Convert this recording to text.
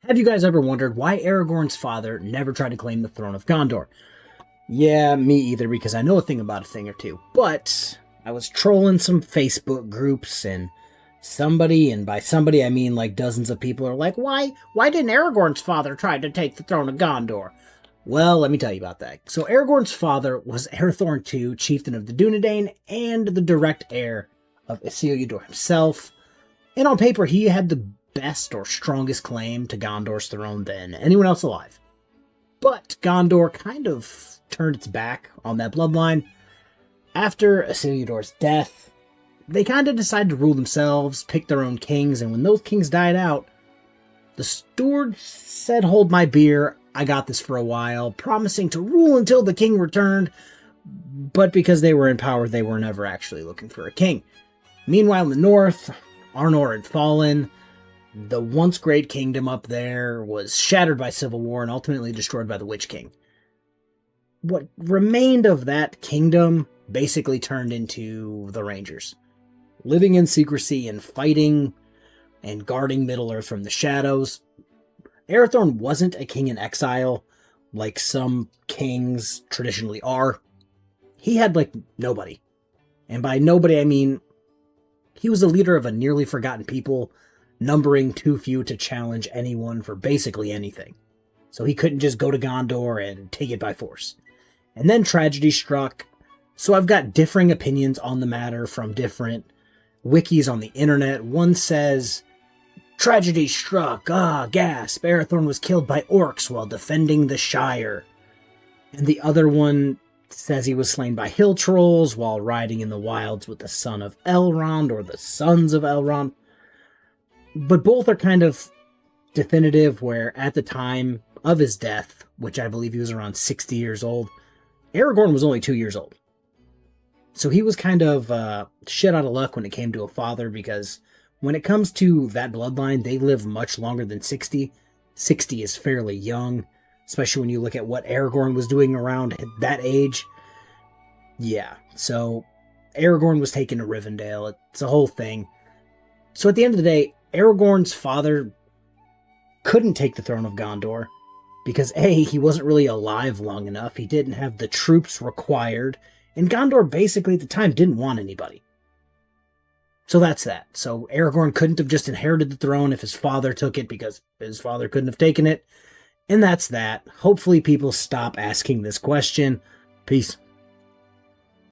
Have you guys ever wondered why Aragorn's father never tried to claim the throne of Gondor? Yeah, me either, because I know a thing about a thing or two. But I was trolling some Facebook groups, and somebody, and by somebody I mean like dozens of people, are like, why didn't Aragorn's father try to take the throne of Gondor? Well, let me tell you about that. So Aragorn's father was Arathorn II, chieftain of the Dunedain, and the direct heir of Isildur himself. And on paper, he had the best or strongest claim to Gondor's throne than anyone else alive. But Gondor kind of turned its back on that bloodline. After Isildur's death, they kind of decided to rule themselves, pick their own kings, and when those kings died out, the steward said, "Hold my beer, I got this for a while," promising to rule until the king returned, but because they were in power, they were never actually looking for a king. Meanwhile, in the north, Arnor had fallen. The once great kingdom up there was shattered by civil war and ultimately destroyed by the Witch King. What remained of that kingdom basically turned into the Rangers, living in secrecy and fighting and guarding Middle-earth from the shadows. Arathorn wasn't a king in exile like some kings traditionally are. He had nobody. And by nobody I mean he was the leader of a nearly forgotten people, numbering too few to challenge anyone for basically anything. So he couldn't just go to Gondor and take it by force. And then tragedy struck, so I've got differing opinions on the matter from different wikis on the internet. One says, "Tragedy struck, gasp, Arathorn was killed by orcs while defending the Shire." And the other one says he was slain by hill trolls while riding in the wilds with the son of Elrond, or the sons of Elrond. But both are kind of definitive, where at the time of his death, which I believe he was around 60 years old, Aragorn was only 2 years old. So he was kind of shit out of luck when it came to a father, because when it comes to that bloodline, they live much longer than 60. 60 is fairly young, especially when you look at what Aragorn was doing around that age. Yeah, so Aragorn was taken to Rivendell. It's a whole thing. So at the end of the day, Aragorn's father couldn't take the throne of Gondor because A, he wasn't really alive long enough, he didn't have the troops required, and Gondor basically at the time didn't want anybody. So that's that. So Aragorn couldn't have just inherited the throne if his father took it because his father couldn't have taken it. And that's that. Hopefully people stop asking this question. Peace.